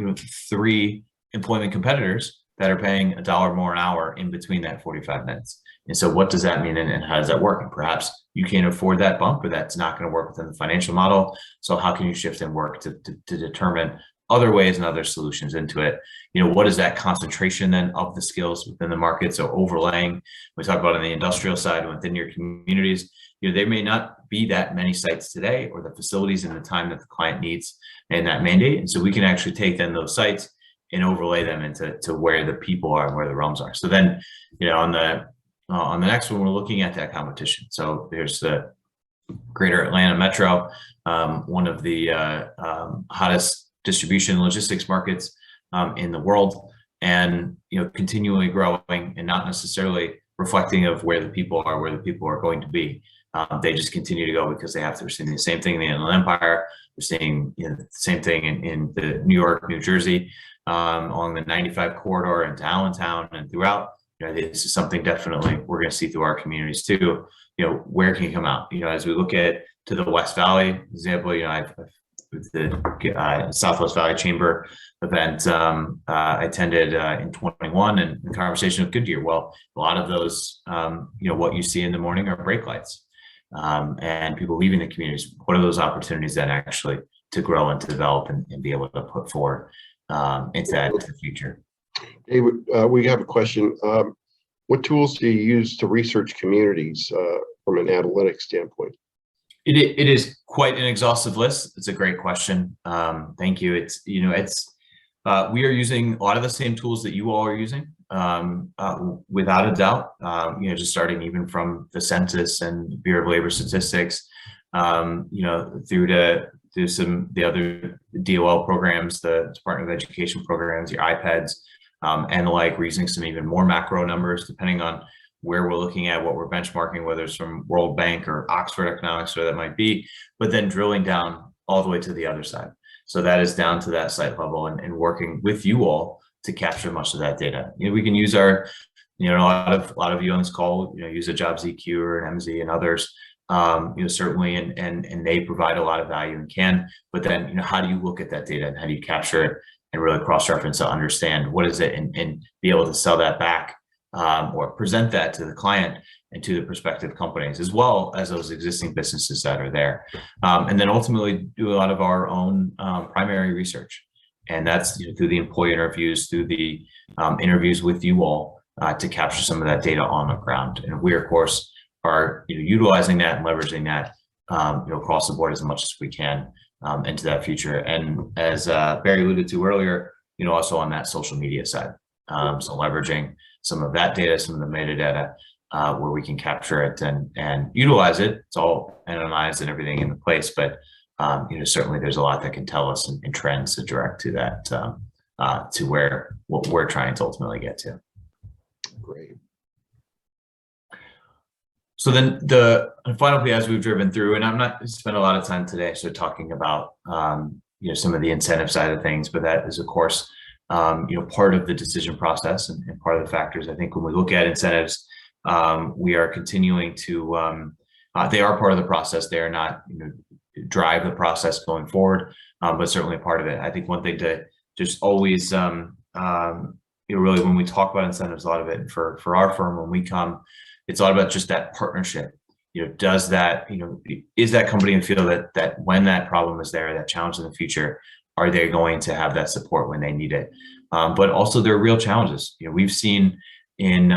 3 employment competitors that are paying $1 more an hour in between that 45 minutes. And so what does that mean, and how does that work? And perhaps you can't afford that bump, or that's not going to work within the financial model. So how can you shift and work to determine other ways and other solutions into it? What is that concentration then of the skills within the market? So overlaying, we talk about on the industrial side within your communities, there may not be that many sites today, or the facilities in the time that the client needs and that mandate. And so we can actually take then those sites and overlay them into where the people are and where the realms are. So then, on the next one, we're looking at that competition. So there's the Greater Atlanta Metro, one of the hottest distribution logistics markets in the world, and continually growing, and not necessarily reflecting of where the people are going to be. They just continue to go because they have to. We're seeing the same thing in the Inland Empire. We're seeing the same thing in the New York, New Jersey, along the 95 corridor into Allentown and throughout. This is something definitely we're going to see through our communities too. Where can you come out? As we look at to the West Valley example, I've the Southwest Valley Chamber event I attended in 21, and the conversation of Goodyear. Well, a lot of those, what you see in the morning are brake lights, and people leaving the communities. What are those opportunities then actually to grow and to develop and be able to put forward into the future? David, we have a question. What tools do you use to research communities from an analytics standpoint? It is quite an exhaustive list. It's a great question. Thank you. It's, we are using a lot of the same tools that you all are using, without a doubt. Just starting even from the census and Bureau of Labor Statistics, through some the other DOL programs, the Department of Education programs, your iPads, and the like. We're using some even more macro numbers depending on where we're looking at, what we're benchmarking, whether it's from World Bank or Oxford Economics, or that might be, but then drilling down all the way to the other side. So that is down to that site level and working with you all to capture much of that data. We can use our, a lot of you on this call, use a Jobs EQ or an MZ and others, certainly, and they provide a lot of value and can, but then, how do you look at that data and how do you capture it and really cross-reference to understand what is it and be able to sell that back, or present that to the client and to the prospective companies, as well as those existing businesses that are there. And then ultimately do a lot of our own primary research. And that's through the employee interviews, through the interviews with you all to capture some of that data on the ground. And we, of course, are utilizing that and leveraging that across the board as much as we can into that future. And as Barry alluded to earlier, also on that social media side. So leveraging some of that data, some of the metadata, where we can capture it and utilize it. It's all anonymized and everything in the place, but certainly there's a lot that can tell us and trends to direct to that, to what we're trying to ultimately get to. Great. So then the final piece, as we've driven through, and I'm not spend a lot of time today, so talking about some of the incentive side of things, but that is, of course, part of the decision process and part of the factors. I think when we look at incentives, we are continuing to, they are part of the process. They are not, drive the process going forward, but certainly part of it. I think one thing to just always, really, when we talk about incentives, a lot of it for our firm, when we come, it's all about just that partnership. Does that, is that company and feel that when that problem is there, that challenge in the future, are they going to have that support when they need it? But also there are real challenges. We've seen in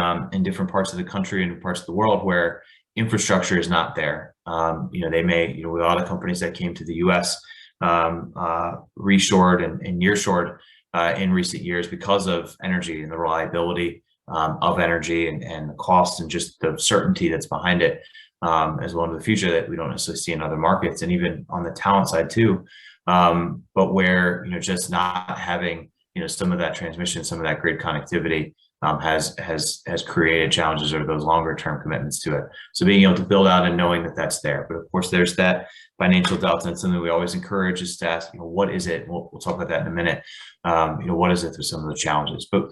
different parts of the country and parts of the world where infrastructure is not there. They may, with a lot of companies that came to the US, reshored and nearshored in recent years because of energy and the reliability of energy and the cost and just the certainty that's behind it, as well into the future that we don't necessarily see in other markets, and even on the talent side too. But where, just not having, some of that transmission, some of that grid connectivity has created challenges or those longer term commitments to it. So being able to build out and knowing that that's there. But of course, there's that financial delta, and something we always encourage is to ask, what is it? We'll talk about that in a minute. What is it through some of the challenges? But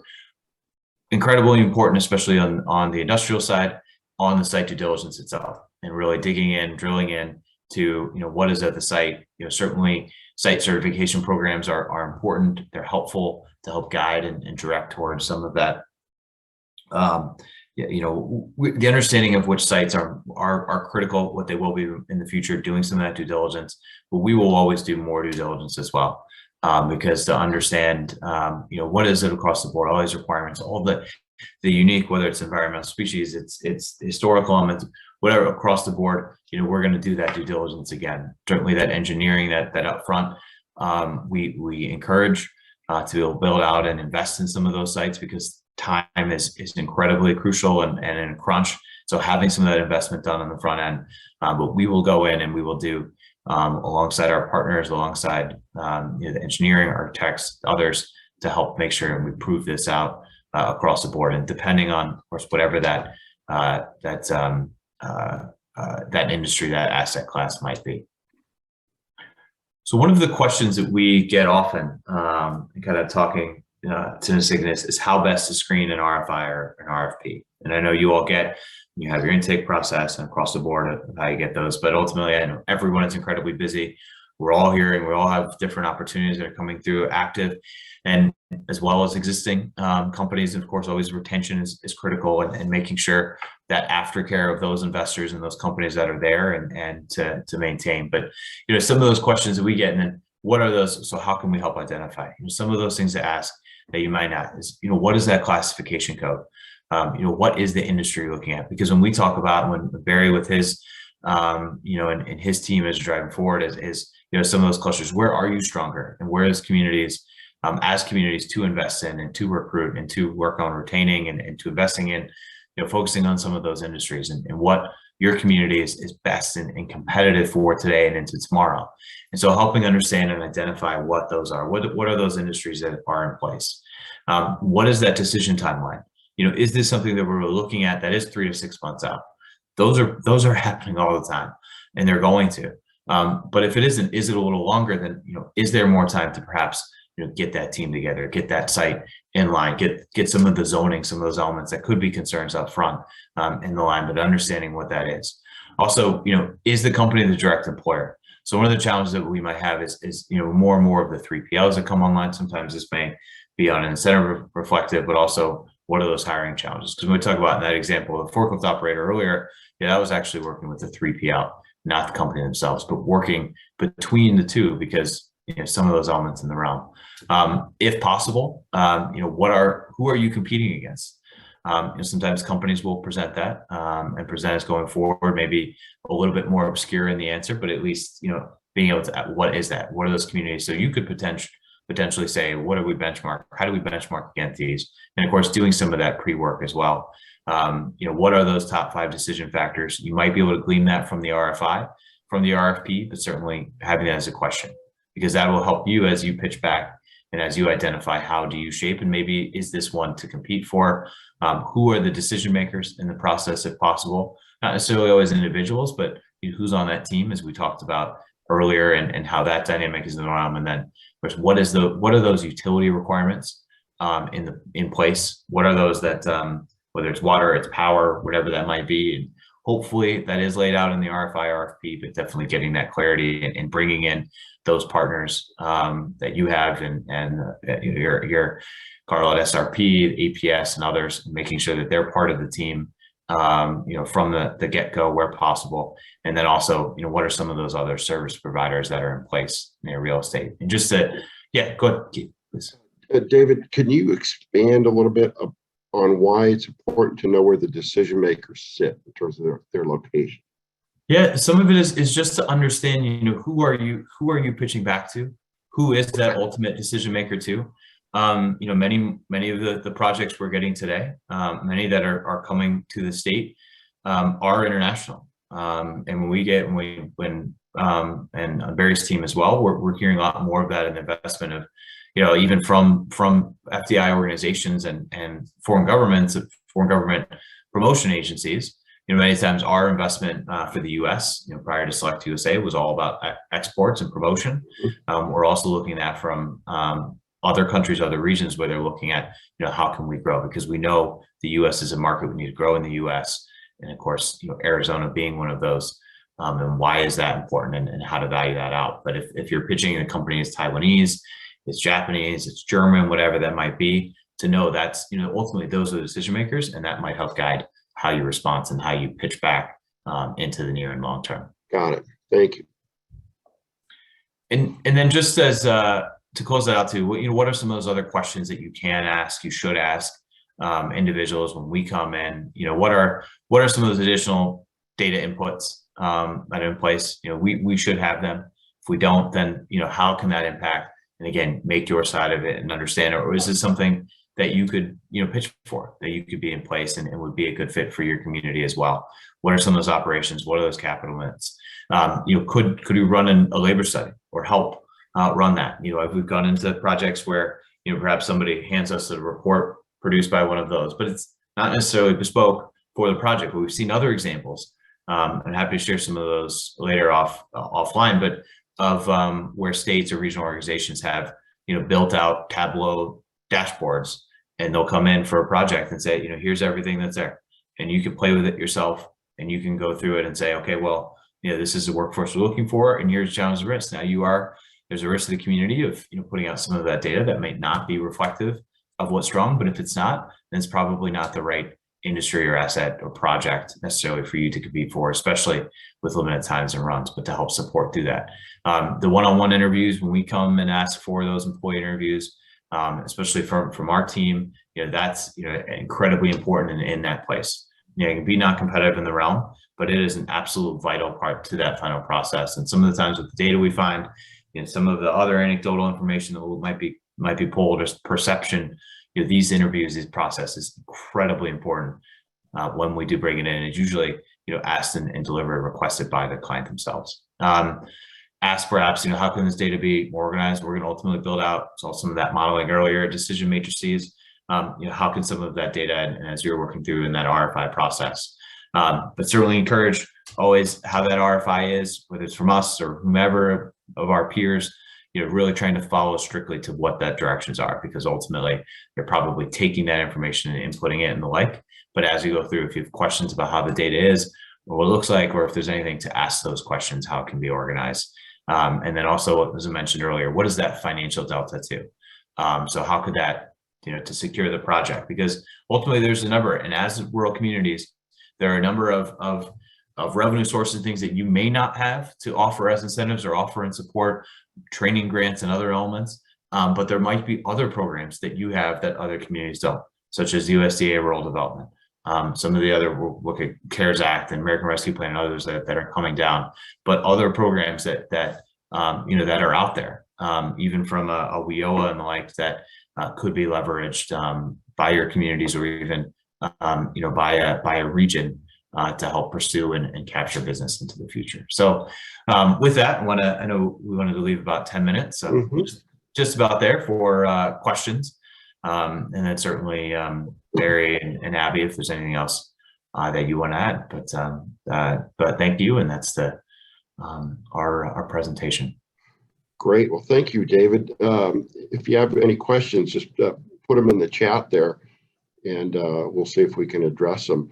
incredibly important, especially on the industrial side, on the site due diligence itself, and really digging in, drilling in to, what is at the site. Certainly site certification programs are important. They're helpful to help guide and direct towards some of that. The understanding of which sites are critical, what they will be in the future, doing some of that due diligence, but we will always do more due diligence as well. Because to understand, what is it across the board, all these requirements, all the unique, whether it's environmental species, it's historical elements, whatever across the board, we're going to do that due diligence again. Certainly that engineering, that upfront, we encourage to build out and invest in some of those sites, because time is incredibly crucial and in a crunch. So having some of that investment done on the front end, but we will go in and we will do, alongside our partners, alongside the engineering, architects, others, to help make sure we prove this out across the board. And depending on, of course, whatever that industry, that asset class might be. So one of the questions that we get often, kind of talking to Insignis, is how best to screen an RFI or an RFP. And I know you all you have your intake process and across the board of how you get those, but ultimately I know everyone is incredibly busy. We're all here and we all have different opportunities that are coming through, active and as well as existing companies. And of course, always retention is critical, and making sure that aftercare of those investors and those companies that are there and to maintain. But some of those questions that we get, and then what are those? So how can we help identify? Some of those things to ask that you might not is, what is that classification code? what is the industry looking at? Because when we talk about, when Barry with his, and his team is driving forward is some of those clusters, where are you stronger, and where is communities, as communities, to invest in and to recruit and to work on retaining and to investing in, focusing on some of those industries and what your community is best and competitive for today and into tomorrow. And so helping understand and identify what those are, what are those industries that are in place? What is that decision timeline? Is this something that we're looking at that is 3 to 6 months out? Those are happening all the time, and they're going to. But if it isn't, is it a little longer? Then is there more time to perhaps get that team together, get that site in line, get some of the zoning, some of those elements that could be concerns up front in the line, but understanding what that is. Also, is the company the direct employer? So one of the challenges that we might have is more and more of the 3PLs that come online. Sometimes this may be on an incentive reflective, but also what are those hiring challenges? Because when we talk about in that example, the forklift operator earlier, that was actually working with the 3PL, not the company themselves, but working between the two, because some of those elements in the realm. If possible, who are you competing against? Sometimes companies will present that and present as going forward, maybe a little bit more obscure in the answer, but at least being able to, what is that? What are those communities? So you could potentially say, what do we benchmark? How do we benchmark against these? And of course, doing some of that pre-work as well. What are those top 5 decision factors? You might be able to glean that from the RFI, from the RFP, but certainly having that as a question, because that will help you as you pitch back and as you identify how do you shape, and maybe is this one to compete for? Who are the decision makers in the process, if possible? Not necessarily always individuals, but who's on that team, as we talked about earlier, and how that dynamic is in the realm. And then, of course, what are those utility requirements in place? What are those that whether it's water, it's power, whatever that might be, and hopefully that is laid out in the RFI, RFP, but definitely getting that clarity and bringing in those partners that you have and your Carl at SRP, APS, and others, and making sure that they're part of the team, from the get-go where possible. And then also, what are some of those other service providers that are in place in real estate? And just to, go ahead, Keith, please. David, can you expand a little bit on why it's important to know where the decision makers sit in terms of their location? Yeah, some of it is just to understand, who are you pitching back to? Who is that ultimate decision maker to? Many of the projects we're getting today, many that are coming to the state, are international. And when and Barry's team as well, we're hearing a lot more of that in the investment of, even from FDI organizations and foreign government promotion agencies. Many times our investment for the U.S., prior to Select USA, was all about exports and promotion. We're also looking at from other countries, other regions, where they're looking at, how can we grow? Because we know the U.S. is a market, we need to grow in the U.S. And of course, Arizona being one of those. And why is that important, and how to value that out? But if you're pitching a company as Taiwanese, it's Japanese, it's German, whatever that might be, to know that's, ultimately those are the decision makers, and that might help guide how you respond and how you pitch back into the near and long term. Got it. Thank you. And then just as to close that out too, what are some of those other questions that you can ask, you should ask individuals when we come in? What are some of those additional data inputs that are in place? We should have them. If we don't, then how can that impact? And again, make your side of it and understand it. Or is this something that you could pitch for, that you could be in place and would be a good fit for your community as well? What are some of those operations? What are those capital limits? Could we run a labor study or help run that? If we've gone into projects where perhaps somebody hands us a report produced by one of those, but it's not necessarily bespoke for the project. But we've seen other examples. I'm happy to share some of those later offline, but of where states or regional organizations have built out Tableau dashboards, and they'll come in for a project and say, here's everything that's there, and you can play with it yourself, and you can go through it and say, okay, well, this is the workforce we're looking for, and here's challenge and risks. Now there's a risk to the community of putting out some of that data that may not be reflective of what's wrong, but if it's not, then it's probably not the right industry or asset or project necessarily for you to compete for, especially with limited times and runs, but to help support through that. The one-on-one interviews, when we come and ask for those employee interviews, especially from our team, that's, incredibly important in that place. It can be not competitive in the realm, but it is an absolute vital part to that final process. And some of the times with the data we find, some of the other anecdotal information that might be pulled, or perception, these interviews, these processes, incredibly important when we do bring it in. It's usually, asked and delivered, requested by the client themselves. Ask perhaps, how can this data be more organized? We're going to ultimately build out, saw some of that modeling earlier, decision matrices. How can some of that data, and as you're working through in that RFI process, but certainly encourage always how that RFI is, whether it's from us or whomever of our peers, really trying to follow strictly to what that directions are, because ultimately they're probably taking that information and inputting it and the like. But as you go through, if you have questions about how the data is, or what it looks like, or if there's anything to ask those questions, how it can be organized. And then also, as I mentioned earlier, what is that financial delta to? So how could that, to secure the project? Because ultimately there's a number, and as rural communities, there are a number of revenue sources, things that you may not have to offer as incentives or offer and support, training grants and other elements. But there might be other programs that you have that other communities don't, such as USDA Rural Development. Some of the other, we'll look at CARES Act and American Rescue Plan and others that are coming down, but other programs that are out there, even from a WIOA and the like, that could be leveraged by your communities, or even by a region to help pursue and capture business into the future. So with that, I know we wanted to leave about 10 minutes, so just about there for questions. And then certainly Barry and Abby, if there's anything else that you want to add, but thank you. And that's our presentation. Great. Well, thank you, David. If you have any questions, just put them in the chat there, and we'll see if we can address them.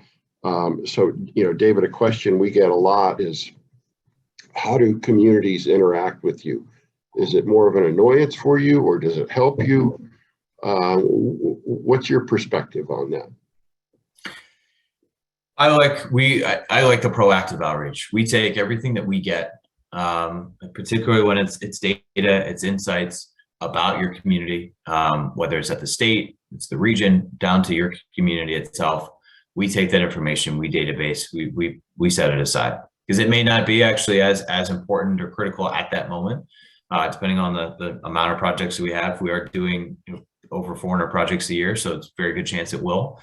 So, David, a question we get a lot is, how do communities interact with you? Is it more of an annoyance for you, or does it help you? What's your perspective on that? I like the proactive outreach. We take everything that we get, particularly when it's data, it's insights about your community, whether it's at the state, it's the region, down to your community itself. We take that information, we database, we set it aside, because it may not be actually as important or critical at that moment, depending on the amount of projects we have. We are doing over 400 projects a year, so it's a very good chance it will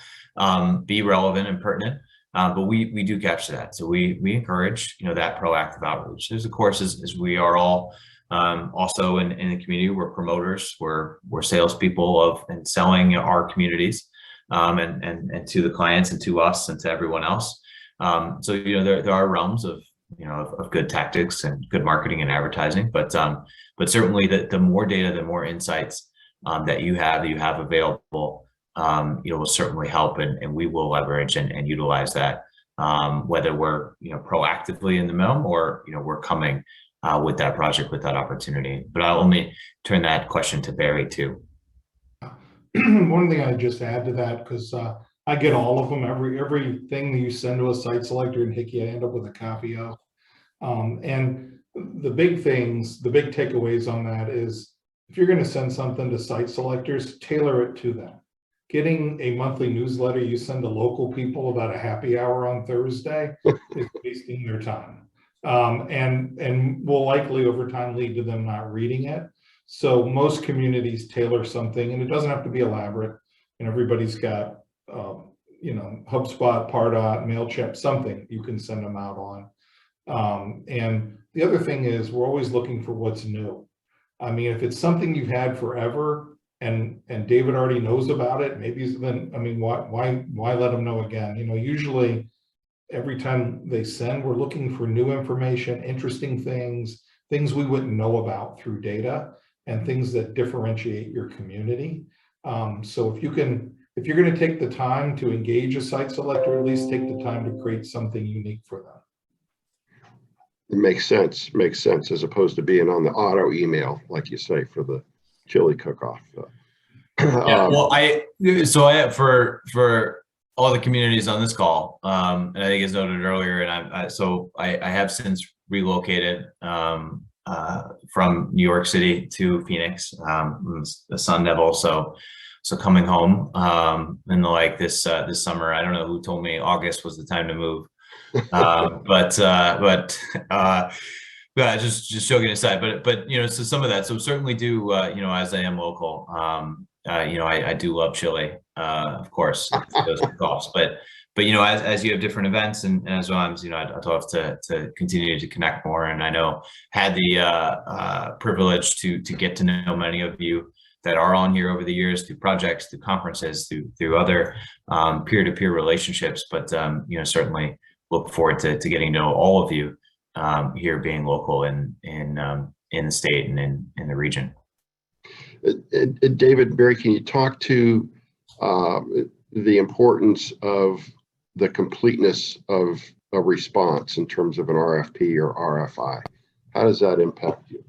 be relevant and pertinent. But we do capture that, so we encourage that proactive outreach. There's, of course, as we are all also in the community, we're promoters, we're salespeople and selling our communities, and to the clients and to us and to everyone else. So there are realms of good tactics and good marketing and advertising, but certainly the more data, the more insights that you have available, will certainly help, and we will leverage and utilize that, whether we're proactively in the middle, or we're coming with that project, with that opportunity. But I'll only turn that question to Barry too. One thing I'd just add to that, because I get all of them, everything that you send to a site selector in Hickey, I end up with a copy of. And the big takeaways on that is, if you're going to send something to site selectors, tailor it to them. Getting a monthly newsletter you send to local people about a happy hour on Thursday is wasting their time, and will likely over time lead to them not reading it. So most communities tailor something, and it doesn't have to be elaborate. And everybody's got HubSpot, Pardot, MailChimp, something you can send them out on. And the other thing is, we're always looking for what's new. I mean, if it's something you've had forever, and David already knows about it, maybe then, why let them know again? Usually every time they send, we're looking for new information, interesting things we wouldn't know about through data, and things that differentiate your community. So if you're going to take the time to engage a site selector, at least take the time to create something unique for them. It makes sense, as opposed to being on the auto email, like you say, for the chili cook-off. Yeah, well, for all the communities on this call, and I think as noted earlier, and I have since relocated from New York City to Phoenix, the Sun Devil. So coming home, and like this summer, I don't know who told me August was the time to move. But yeah, just joking aside, but so some of that. So certainly do as I am local, I do love chili, of course, those calls. But as you have different events and as well, I'd love to continue to connect more. And I know had the privilege to get to know many of you that are on here over the years through projects, through conferences, through other peer-to-peer relationships. But certainly look forward to getting to know all of you here, being local in the state and in the region. David, Barry, can you talk to the importance of the completeness of a response in terms of an RFP or RFI? How does that impact you?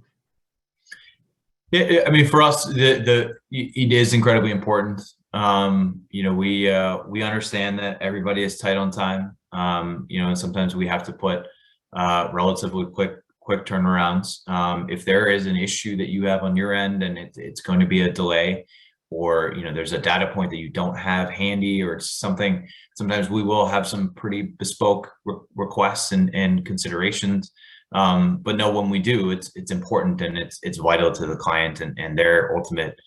Yeah, I mean, for us, it is incredibly important. We understand that everybody is tight on time. And sometimes we have to put relatively quick turnarounds. If there is an issue that you have on your end and it's going to be a delay, or there's a data point that you don't have handy or something, sometimes we will have some pretty bespoke requests and considerations. But no, when we do, it's important and it's vital to the client and their ultimate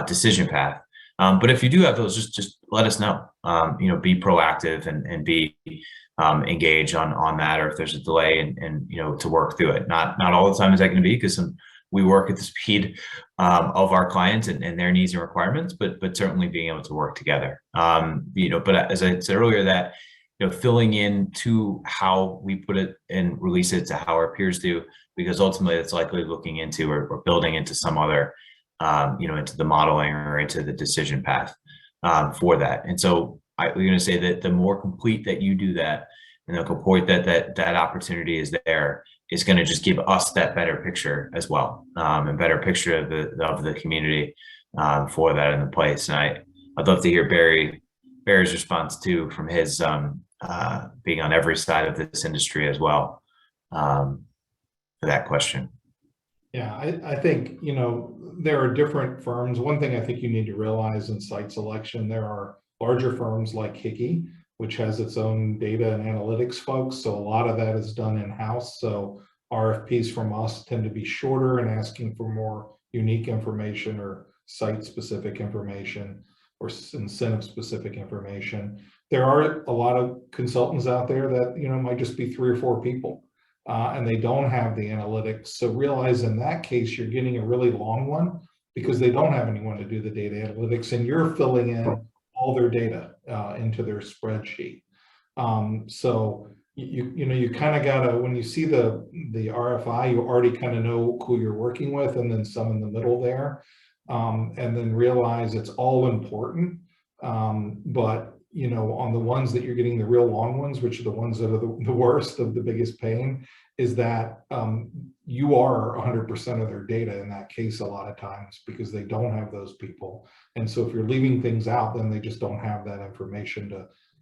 decision path. But if you do have those, just let us know. Be proactive and be engaged on that, or if there's a delay and to work through it. Not all the time is that going to be, because we work at the speed of our clients and their needs and requirements, but certainly being able to work together. But as I said earlier, that filling in to how we put it and release it to how our peers do, because ultimately it's likely looking into or building into some other into the modeling or into the decision path for that. And so we're going to say that the more complete that you do that, and the point that opportunity is there, is going to just give us that better picture as well, and better picture of the community for that in the place. And I'd love to hear Barry's response too, from his being on every side of this industry as well, for that question. Yeah, I think, there are different firms. One thing I think you need to realize in site selection, there are larger firms like Hickey, which has its own data and analytics folks. So a lot of that is done in-house. So RFPs from us tend to be shorter and asking for more unique information or site-specific information or incentive-specific information. There are a lot of consultants out there that, might just be 3 or 4 people. And they don't have the analytics. So realize in that case, you're getting a really long one because they don't have anyone to do the data analytics, and you're filling in all their data into their spreadsheet. So you kind of gotta, when you see the RFI, you already kind of know who you're working with, and then some in the middle there, and then realize it's all important. But on the ones that you're getting the real long ones, which are the ones that are the worst, of the biggest pain, is that you are 100% of their data in that case a lot of times, because they don't have those people. And so if you're leaving things out, then they just don't have that information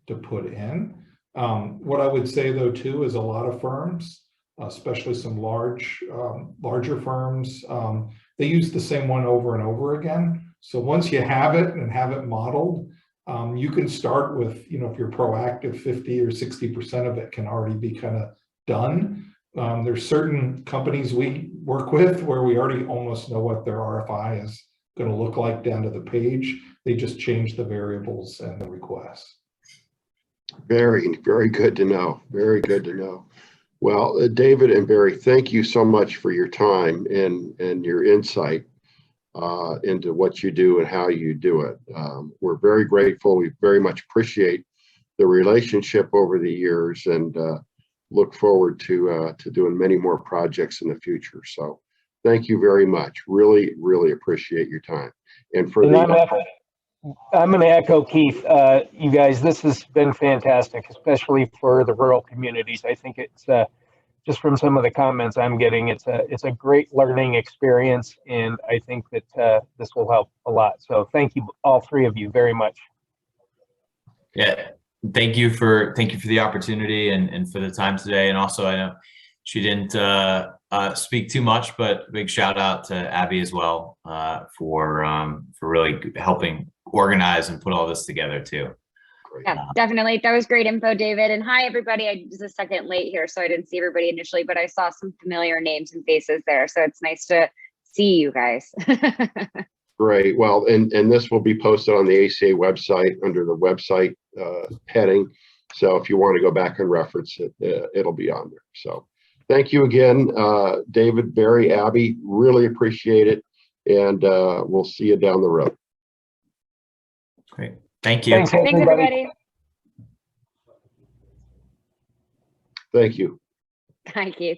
to put in. What I would say though too is a lot of firms, especially some larger firms, they use the same one over and over again. So once you have it and have it modeled, you can start with, if you're proactive, 50 or 60% of it can already be kind of done. There's certain companies we work with where we already almost know what their RFI is going to look like down to the page. They just change the variables and the requests. Very, very good to know. Very good to know. Well, David and Barry, thank you so much for your time and your insight into what you do and how you do it. We're very grateful. We very much appreciate the relationship over the years, and look forward to doing many more projects in the future. So thank you very much. Really, really appreciate your time. And for I'm going to echo Keith. You guys, this has been fantastic, especially for the rural communities. I think it's just from some of the comments I'm getting, it's a great learning experience, and I think that this will help a lot. So thank you, all 3 of you, very much. Yeah, thank you for the opportunity and for the time today. And also, I know she didn't speak too much, but big shout out to Abby as well for really helping organize and put all this together too. Great. Yeah, definitely. That was great info, David. And hi, everybody. I was a second late here, so I didn't see everybody initially, but I saw some familiar names and faces there. So it's nice to see you guys. Great. Well, and this will be posted on the ACA website under the website heading. So if you want to go back and reference it, it'll be on there. So thank you again, David, Barry, Abby. Really appreciate it. And we'll see you down the road. Great. Thank you. Thanks, Thanks, everybody. everybody. Thank you. Thank you.